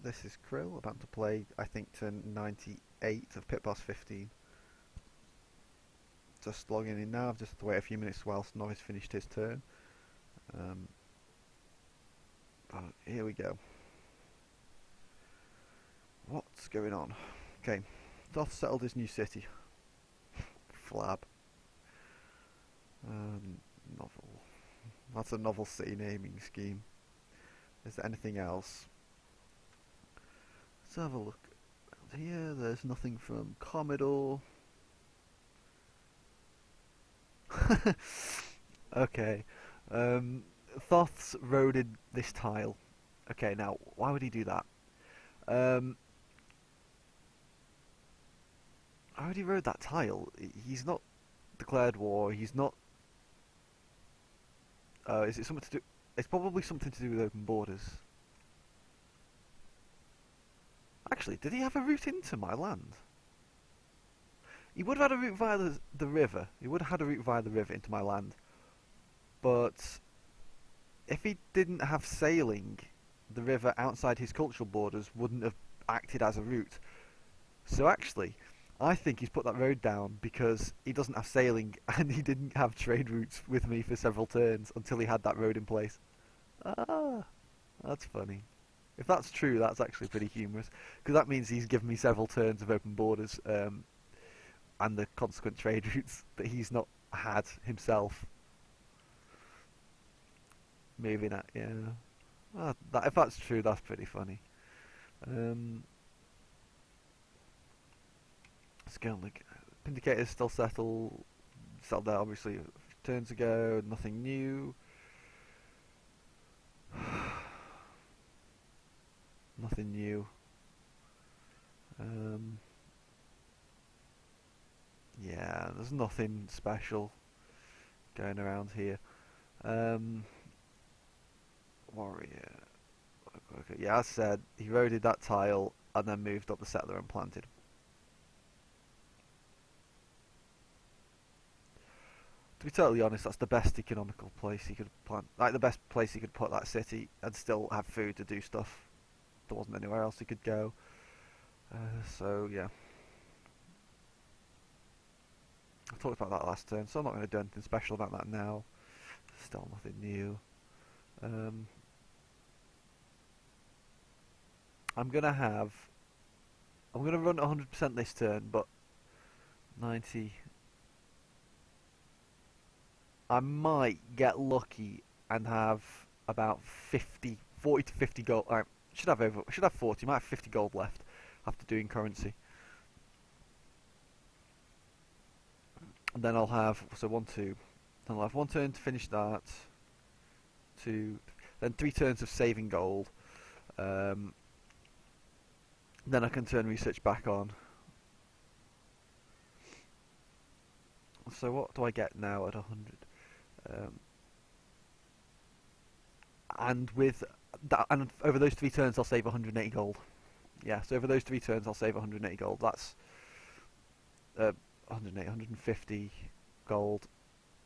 this is Krill, about to play, I think, turn 98 of PB15. Just logging in now, I've just had to wait a few minutes whilst Novice finished his turn. But here we go. What's going on? Okay, Doth settled his new city. Flab. Novel. That's a novel city naming scheme. Is there anything else? Let's have a look around here. There's nothing from Commodore. Okay. Thoth's roaded this tile. Okay, now, why would he do that? Why would he road that tile? He's not declared war, he's not... is it something to do... It's probably something to do with open borders. Actually, did he have a route into my land? He would have had a route via the river. He would have had a route via the river into my land. But if he didn't have sailing, the river outside his cultural borders wouldn't have acted as a route. So actually, I think he's put that road down because he doesn't have sailing and he didn't have trade routes with me for several turns until he had that road in place. Ah, that's funny. If that's true, that's actually pretty humorous, because that means he's given me several turns of open borders and the consequent trade routes that he's not had himself. Maybe not, yeah. Well, if that's true, that's pretty funny. Let's go and look. Indicator's still settled there obviously turns ago, nothing new. Nothing new. Yeah, there's nothing special going around here. Warrior. Okay, yeah, as said, he roaded that tile and then moved up the settler and planted. To be totally honest, that's the best economical place he could plant. Like, the best place he could put that city and still have food to do stuff. There wasn't anywhere else he could go. So, yeah. I talked about that last turn, so I'm not going to do anything special about that now. Still nothing new. I'm going to run 100% this turn, but 90... I might get lucky and have about 40 to 50 gold. I should have 40. Might have 50 gold left after doing currency. And then I'll have 1, 2. Then I'll have 1 turn to finish that. 2. Then 3 turns of saving gold. Then I can turn research back on. So what do I get now at 100? And with that, and over those 3 turns, I'll save 180 gold. Yeah, so over those 3 turns, I'll save 180 gold. That's 180, 150 gold.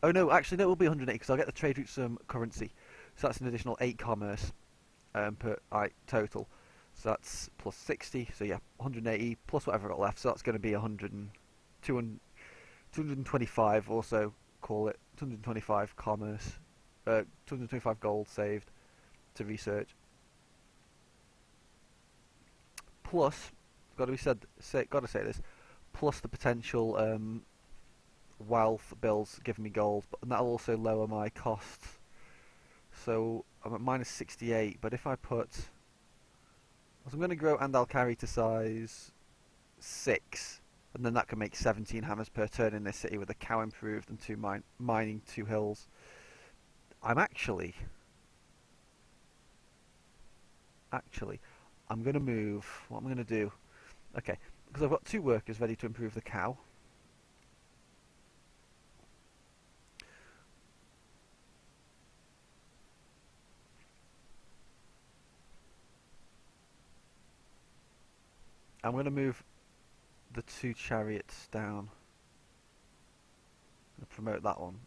Oh no, actually no, it will be 180 because I'll get the trade route some currency. So that's an additional 8 commerce per total. So that's plus 60. So yeah, 180 plus whatever I got left. So that's going to be 225 also. Call it 225 commerce, 225 gold saved to research. Plus, gotta say this. Plus the potential wealth bills giving me gold, but that'll also lower my costs. So I'm at minus 68. But if I put, I'm going to grow and I'll carry to size 6. And then that can make 17 hammers per turn in this city with a cow improved and 2 mining 2 hills. I'm actually, I'm going to move. What I'm going to do? Okay, because I've got 2 workers ready to improve the cow. I'm going to move the 2 chariots down and promote that one.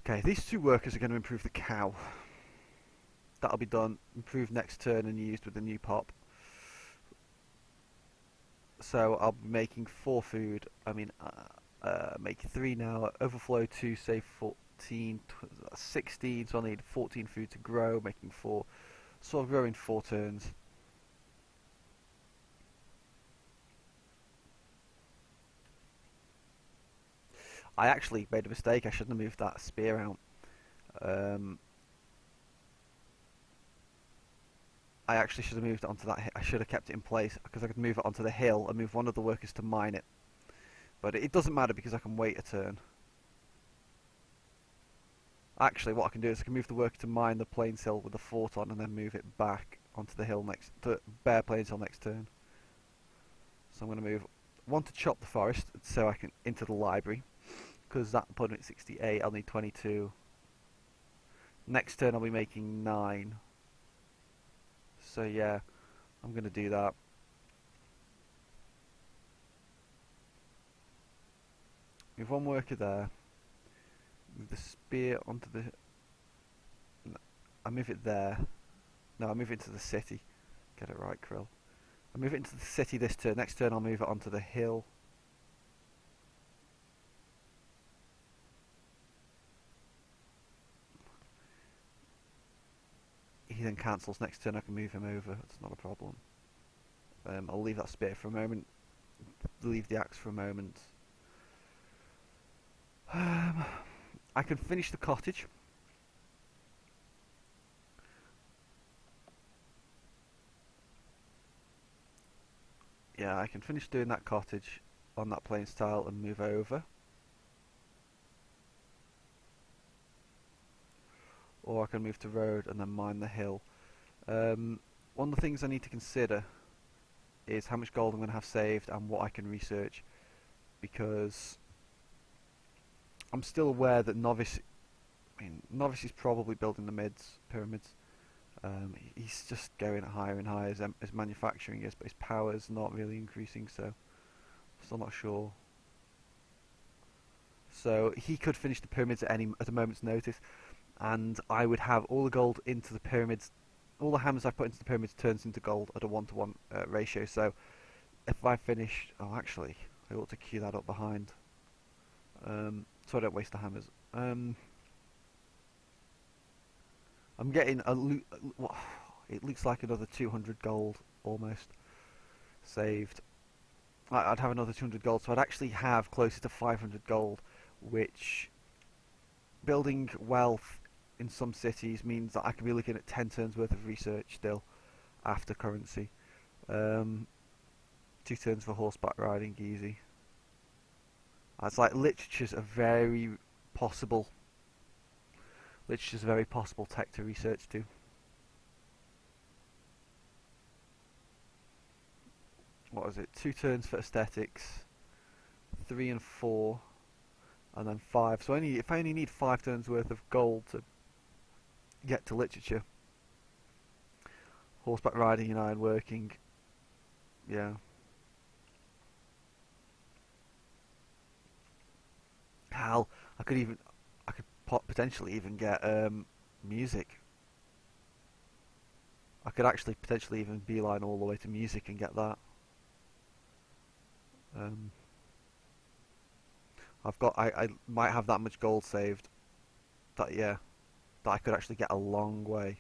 Okay, these 2 workers are going to improve the cow. that'll be done, improved next turn and used with the new pop. So I'll be making 4 food. Make 3 now. Overflow 2, save 14, 16. So I'll need 14 food to grow, making 4. So I'll grow in 4 turns. I actually made a mistake. I shouldn't have moved that spear out. Um, I actually should have moved it onto that. I should have kept it in place because I could move it onto the hill and move one of the workers to mine it. But it doesn't matter because I can wait a turn. Actually, what I can do is I can move the worker to mine the plains hill with the fort on, and then move it back onto the hill next to bare plains hill next turn. So I'm going to move one to chop the forest so I can into the library because that put at 68. I'll need 22. Next turn I'll be making 9. So yeah, I'm going to do that. Move one worker there. Move the spear onto the... No, I move it there. No, I move it into the city. Get it right, Krill. I move it into the city this turn. Next turn I'll move it onto the hill. He then cancels. Next turn I can move him over. It's not a problem. I'll leave that spear for a moment. Leave the axe for a moment. I can finish the cottage. Yeah, I can finish doing that cottage on that plains tile and move over. Or I can move to road and then mine the hill. One of the things I need to consider is how much gold I'm going to have saved and what I can research, because I'm still aware that Novice is probably building the pyramids. He's just going higher and higher as manufacturing is, but his power is not really increasing, so I'm still not sure. So he could finish the pyramids at a moment's notice, and I would have all the gold into the pyramids. All the hammers I put into the pyramids turns into gold at a 1-to-1 ratio. So if I finish, actually, I ought to queue that up behind, so I don't waste the hammers. I'm getting it looks like another 200 gold almost saved. I'd have another 200 gold, so I'd actually have closer to 500 gold, which, building wealth in some cities means that I can be looking at 10 turns worth of research still after currency. 2 turns for horseback riding, easy. It's like literature's a very possible tech to research to. What is it? 2 turns for aesthetics, 3 and 4, and then 5. So if I only need 5 turns worth of gold to get to literature, horseback riding and ironworking, yeah. Hell, I could potentially even get music. I could actually potentially even beeline all the way to music and get that. I might have that much gold saved that I could actually get a long way.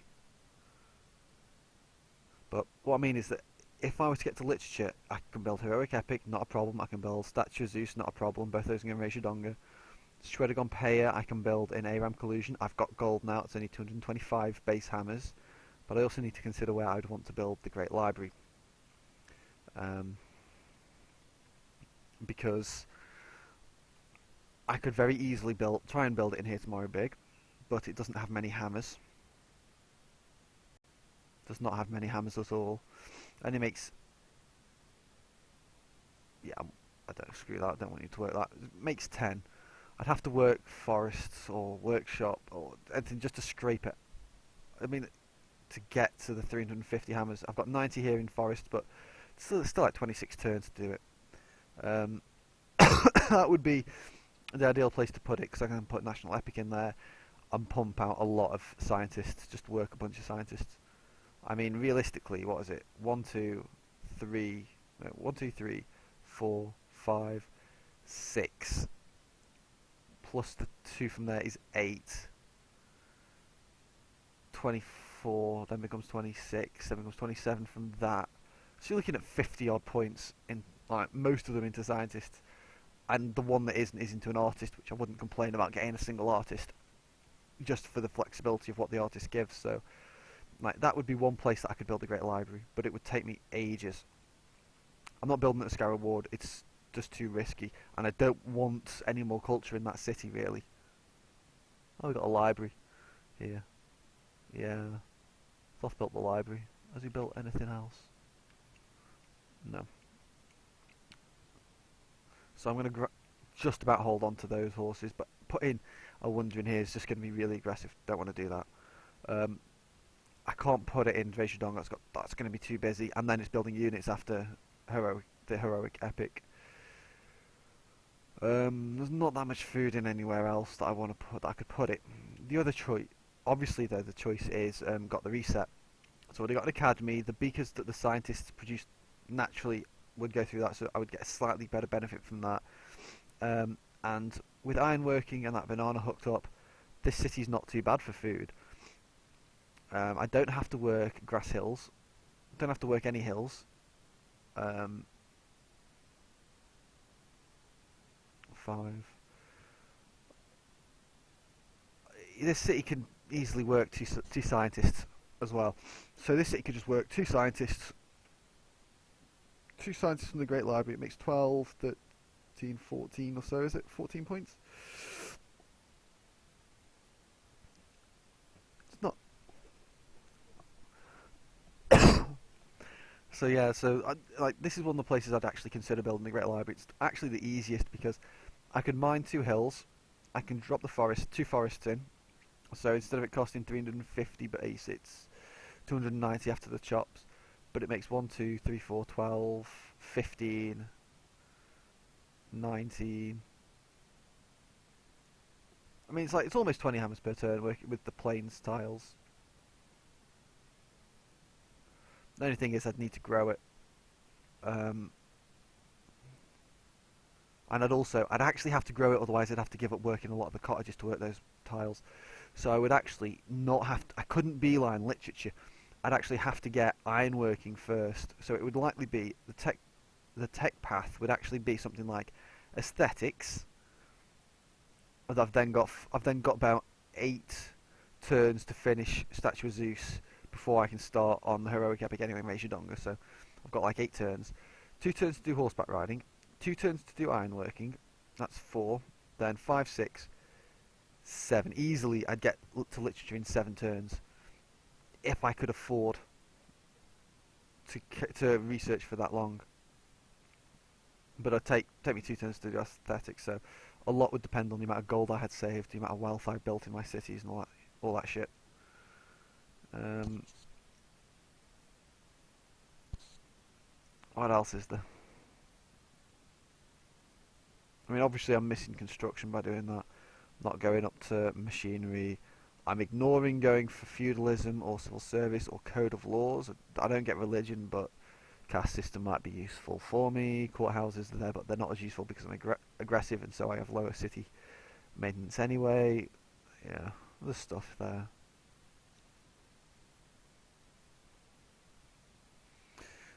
But what I mean is that if I was to get to literature, I can build heroic epic, not a problem. I can build statue of Zeus, not a problem. Both those are in Ratio Donga. Shreddagon Payer I can build in Aram Collusion. I've got gold now. It's only 225 base hammers, but I also need to consider where I'd want to build the Great Library. Because I could very easily try and build it in here tomorrow big, but it doesn't have many hammers. Does not have many hammers at all. And it makes... Yeah, I don't screw that. I don't want you to work that. It makes 10. I'd have to work forests or workshop or anything just to scrape it. I mean, to get to the 350 hammers. I've got 90 here in forest, but it's still like 26 turns to do it. That would be the ideal place to put it, because I can put National Epic in there. and pump out a lot of scientists, just work a bunch of scientists. I mean, realistically, what is it? 1, 2, 3, no, 1, 2, 3, 4, 5, 6, plus the 2 from there is 8. 24, then becomes 26, then becomes 27 from that. So you're looking at 50 odd points in, like, most of them into scientists, and the one that isn't is into an artist, which I wouldn't complain about getting a single artist, just for the flexibility of what the artist gives. So, like, that would be one place that I could build a great library, but it would take me ages. I'm not building it at Scarrow Ward, it's just too risky, and I don't want any more culture in that city, really. Oh, we've got a library here. Yeah, Thoth built the library. Has he built anything else? No. So I'm going to just about hold on to those horses, but putting a wonder in here is just going to be really aggressive. Don't want to do that. I can't put it in Dong. That's going to be too busy, and then it's building units after the heroic epic. There's not that much food in anywhere else that I want to put. That I could put it. The other choice, obviously, though, the choice is got the reset. So I got an academy. The beakers that the scientists produce naturally would go through that, so I would get a slightly better benefit from that. And with ironworking and that banana hooked up, this city's not too bad for food. I don't have to work grass hills. Don't have to work any hills. 5. This city can easily work two scientists as well. So this city could just work two scientists. Two scientists from the Great Library. It makes 12, 13, 14 or so, is it? 14 points? It's not. So yeah, like this is one of the places I'd actually consider building the Great Library. It's actually the easiest because I can mine 2 hills. I can drop the forest, 2 forests in. So instead of it costing 350 base, it's 290 after the chops. But it makes 1, 2, 3, 4, 12, 15, 19. I mean, it's almost 20 hammers per turn working with the plains tiles. The only thing is I'd need to grow it. And I'd actually have to grow it, otherwise I'd have to give up working a lot of the cottages to work those tiles. So I would actually not have to, I couldn't beeline literature. I'd actually have to get ironworking first. So it would likely be the tech path would actually be something like aesthetics. I've then got about 8 turns to finish Statue of Zeus before I can start on the heroic epic anyway, Donga. So I've got like 8 turns. 2 turns to do horseback riding, 2 turns to do ironworking. That's 4. Then 5, 6, 7. Easily, I'd get to literature in 7 turns if I could afford to research for that long. But it'd take me 2 turns to do aesthetics. So a lot would depend on the amount of gold I had saved, the amount of wealth I built in my cities, and all that shit. What else is there? I mean, obviously I'm missing construction by doing that. Not going up to machinery. I'm ignoring going for feudalism or civil service or code of laws. I don't get religion, but caste system might be useful for me. Courthouses are there, but they're not as useful because I'm aggressive, and so I have lower city maintenance anyway. Yeah, there's stuff there.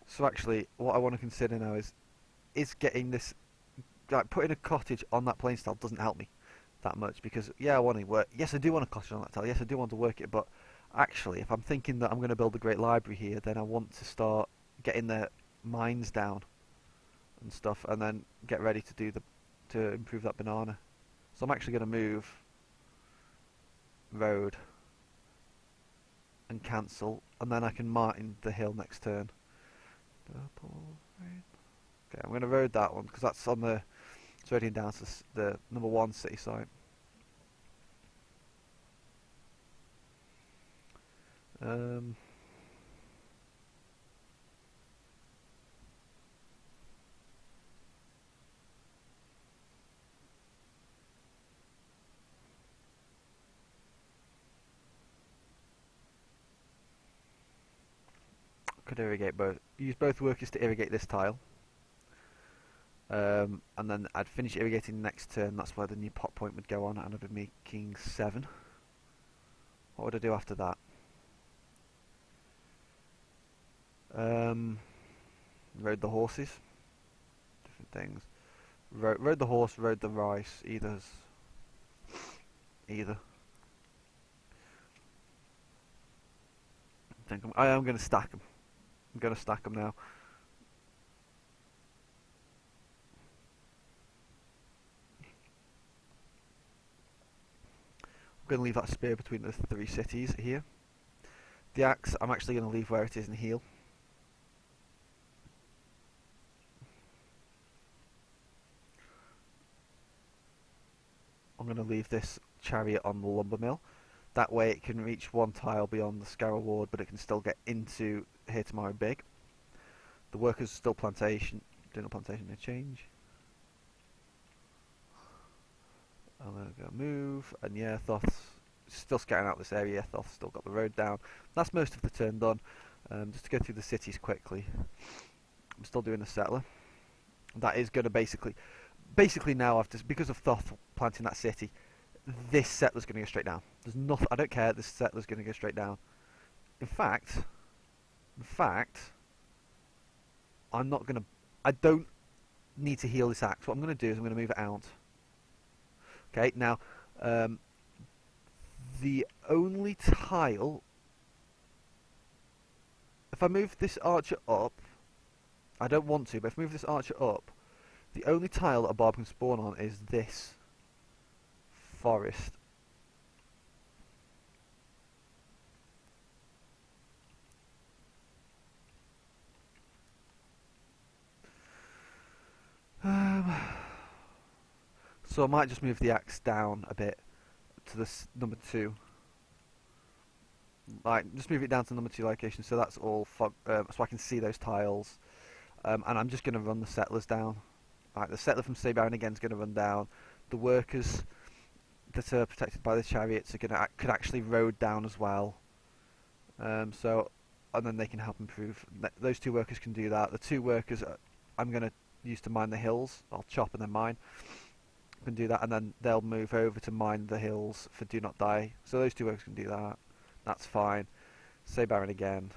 So actually, what I want to consider now is getting this, like putting a cottage on that plain style doesn't help me that much, because yeah, I want to work. Yes, I do want a cottage on that tile. Yes, I do want to work it, but actually, if I'm thinking that I'm going to build a great library here, then I want to start getting the mines down and stuff, and then get ready to improve that banana. So I'm actually going to move road and cancel, and then I can mine the hill next turn. Purple rain. Okay, I'm going to road that one because that's on the. It's roading down to the number 1 city site. could irrigate both. Use both workers to irrigate this tile. And then I'd finish irrigating next turn. That's where the new pot point would go on, and I'd be making 7. What would I do after that? Road the horses. Different things. Road the horse, road the rice. Either. I am going to stack them. I'm going to stack them now. I'm going to leave that spear between the 3 cities here. The axe, I'm actually going to leave where it is and heal. I'm going to leave this chariot on the lumber mill. That way it can reach 1 tile beyond the Scarrow Ward, but it can still get into Here Tomorrow Big. The workers still plantation. Doing a plantation, no change. I'm going to go move, and yeah, Thoth's still scouting out this area. Thoth's still got the road down. That's most of the turn done. Just to go through the cities quickly. I'm still doing the settler. That is going to basically now, I've just, because of Thoth planting that city, this settler's going to go straight down. There's nothing. I don't care. This settler's going to go straight down. In fact, I'm not going to. I don't need to heal this axe. What I'm going to do is I'm going to move it out. Okay. Now, the only tile. If I move this archer up, I don't want to, but if I move this archer up, the only tile that a barb can spawn on is this forest. So I might just move the axe down a bit to this number 2. Like, just move it down to number 2 location, so that's all so I can see those tiles. And I'm just going to run the settlers down. Right, the settler from Seabaron again is going to run down. The workers that are protected by the chariots are could actually road down as well. And then they can help improve. Those 2 workers can do that. The 2 workers I'm going to use to mine the hills. I'll chop and then mine. Can do that, and then they'll move over to mine the hills for Do Not Die. So those 2 workers can do that. That's fine. Seabaron again.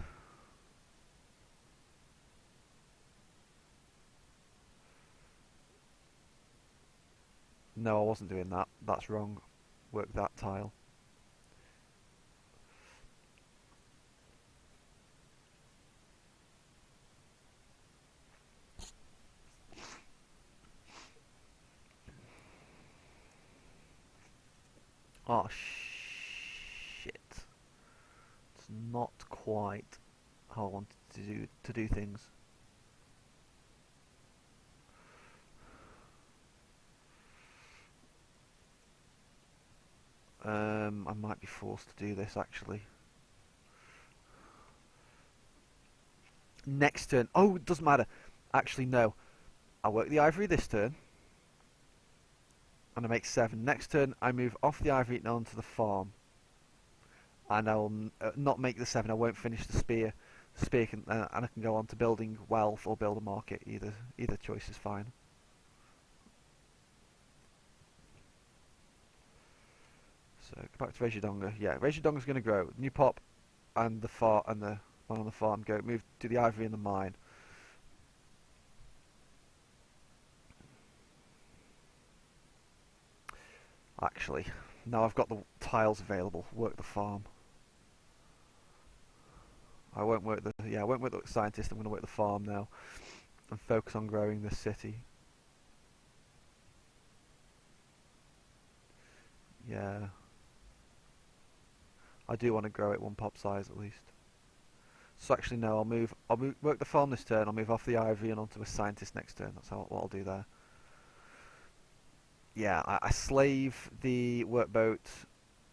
No, I wasn't doing that. That's wrong. Work that tile. Oh shit! It's not quite how I wanted to do things. I might be forced to do this actually. Next turn. Oh, it doesn't matter. Actually, no. I work the ivory this turn, and I make 7. Next turn, I move off the ivory and onto the farm, and I'll not make the 7. I won't finish the spear. The spear can, and I can go on to building wealth or build a market. Either choice is fine. So go back to Rejidonga. Yeah, Rejidonga's going to grow. New pop, and the one on the farm go move to the ivory and the mine. Actually, now I've got the tiles available. Work the farm. I won't work the scientist. I'm going to work the farm now, and focus on growing this city. Yeah. I do want to grow it 1 pop size at least. So actually no, I'll work the farm this turn, I'll move off the ivory and onto a scientist next turn. That's what I'll do there. Yeah, I slave the workboat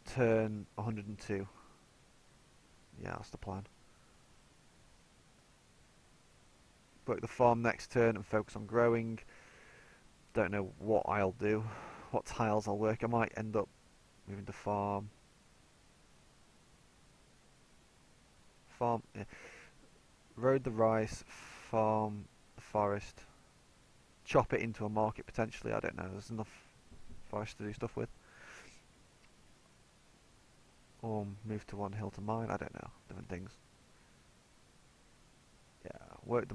turn 102. Yeah, that's the plan. Work the farm next turn and focus on growing. Don't know what I'll do, what tiles I'll work. I might end up moving to farm. Yeah. road the rice, farm the forest, chop it into a market potentially. I don't know. There's enough forest to do stuff with. Or move to one hill to mine. I don't know. Different things. Yeah, work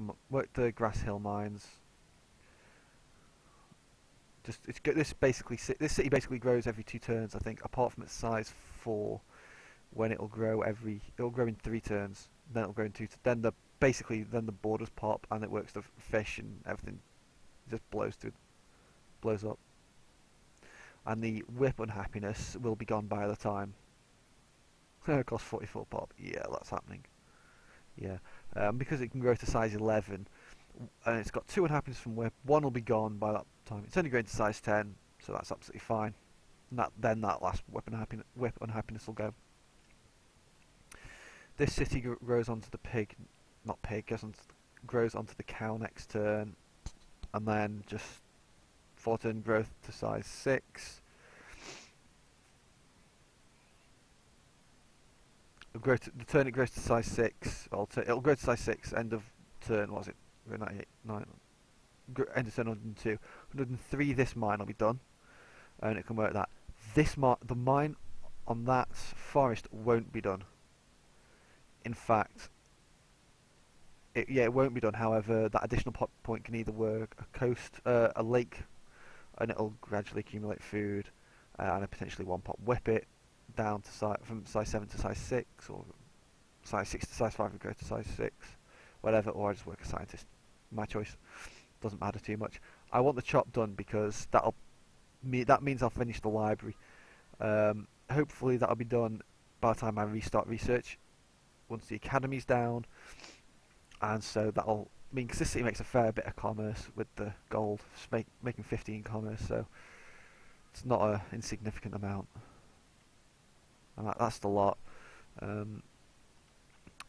the grass hill mines. Just this basically this city basically grows every 2 turns. I think, apart from its size 4, when it'll grow in 3 turns. Then it'll grow in 2. Then the borders pop and it works the fish and everything just blows up. And the whip unhappiness will be gone by the time. It costs 44 pop. Yeah, that's happening. Yeah, because it can grow to size 11, and it's got 2 unhappiness from whip. 1 will be gone by that time. It's only going to size 10, so that's absolutely fine. And then that last whip unhappiness will go. This city grows onto the pig, not pig, grows onto the cow next turn, and then just 4-turn growth to size 6. The turn it grows to size 6. It'll grow to size 6. End of turn. What was it? 98, 9. End of turn 102. 103. This mine will be done, and it can work that. The mine on that forest won't be done. In fact, it won't be done. However, that additional pop point can either work a lake, and it'll gradually accumulate food, and a potentially 1 pop whip it down to from size 7 to size 6, or size 6 to size 5 and go to size 6, whatever, or I just work a scientist. My choice. Doesn't matter too much. I want the chop done because that means I'll finish the library. Hopefully that'll be done by the time I restart research, once the academy's down, and so that'll mean, because this city makes a fair bit of commerce with the gold, making 15 commerce, so it's not an insignificant amount. And that's the lot.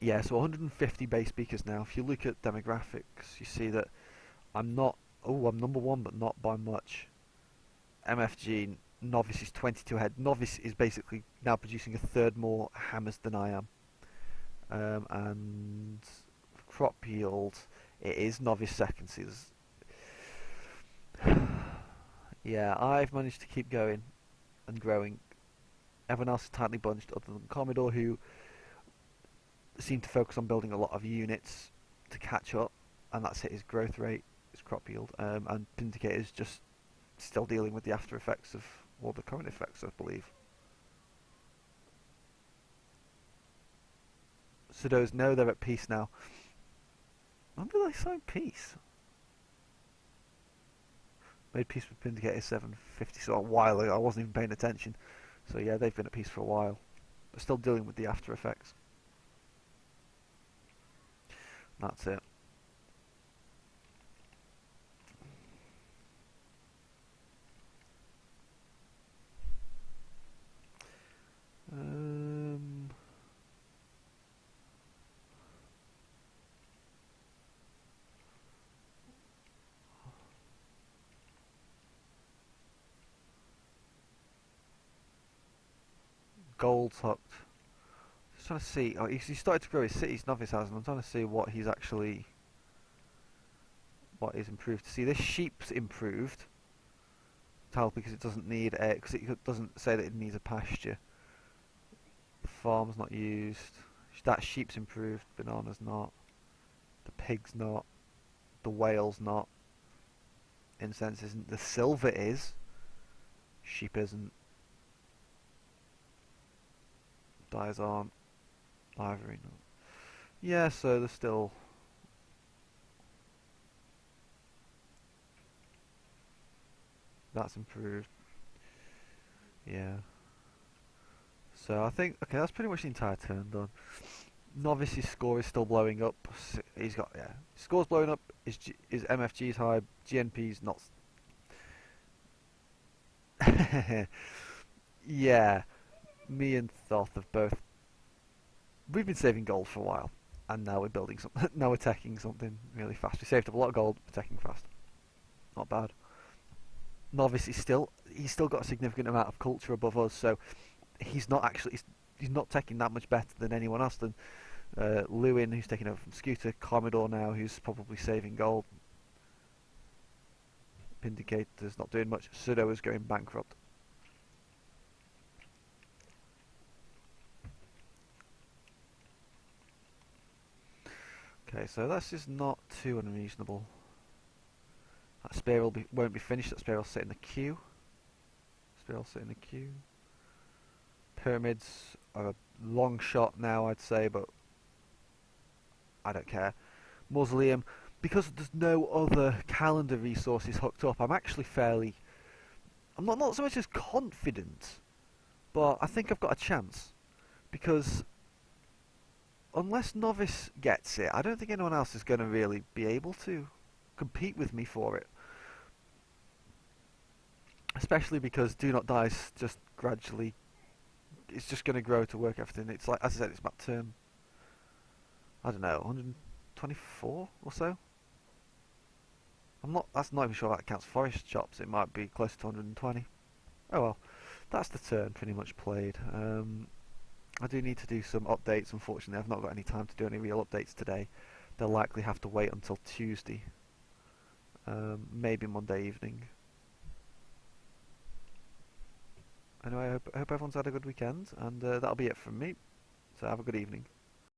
Yeah, so 150 base speakers now. If you look at demographics, you see that I'm number 1, but not by much. MFG Novice is 22 ahead. Novice is basically now producing 1/3 more hammers than I am. And crop yield, it is Novice second. See, yeah, I've managed to keep going and growing. Everyone else is tightly bunched, other than Commodore, who seem to focus on building a lot of units to catch up, and that's hit his growth rate, his crop yield, and Pindicate is just still dealing with the after effects of all the current effects, I believe. Sudos, no, they're at peace now. When did I sign peace? Made peace with Pindicate 750, so a while ago. I wasn't even paying attention. So yeah, they've been at peace for a while. They're still dealing with the after effects. That's it. Gold's hooked. Just trying to see. Oh, he started to grow his city's novice house, and I'm trying to see what he's actually, what is improved. See, this sheep's improved. Tile, because it doesn't need because it doesn't say that it needs a pasture. The farm's not used. That sheep's improved. Banana's not. The pig's not. The whale's not. Incense isn't. The silver is. Sheep isn't. Dyes aren't. Ivory not. Yeah, so there's still. That's improved. Yeah. So I think, okay, that's pretty much the entire turn done. Novice's score is still blowing up. He's got, yeah, score's blowing up. His MFG's high. GNP's not. Yeah, me and Thoth have both. We've been saving gold for a while, and now we're building something. Now we're teching something really fast. We saved up a lot of gold. We're teching fast. Not bad. Novice is he's still got a significant amount of culture above us, so he's not teching that much better than anyone else. Lewin, who's taking over from Scooter. Commodore now, who's probably saving gold. Vindicator's not doing much. Pseudo is going bankrupt. Okay, so this is not too unreasonable. That spear won't be finished. That spear will sit in the queue. Spear will sit in the queue. Pyramids are a long shot now, I'd say, but I don't care. Mausoleum, because there's no other calendar resources hooked up, I'm actually fairly... I'm not so much as confident, but I think I've got a chance. Because unless Novice gets it, I don't think anyone else is going to really be able to compete with me for it. Especially because Do Not Die's just gradually... It's just going to grow to work everything. It's like, as I said, it's about turn... I don't know, 124 or so? That's not even sure that counts forest chops. It might be close to 120. Oh well, that's the turn pretty much played. I do need to do some updates. Unfortunately, I've not got any time to do any real updates today. They'll likely have to wait until Tuesday, maybe Monday evening. Anyway, I hope everyone's had a good weekend, and that'll be it from me. So have a good evening.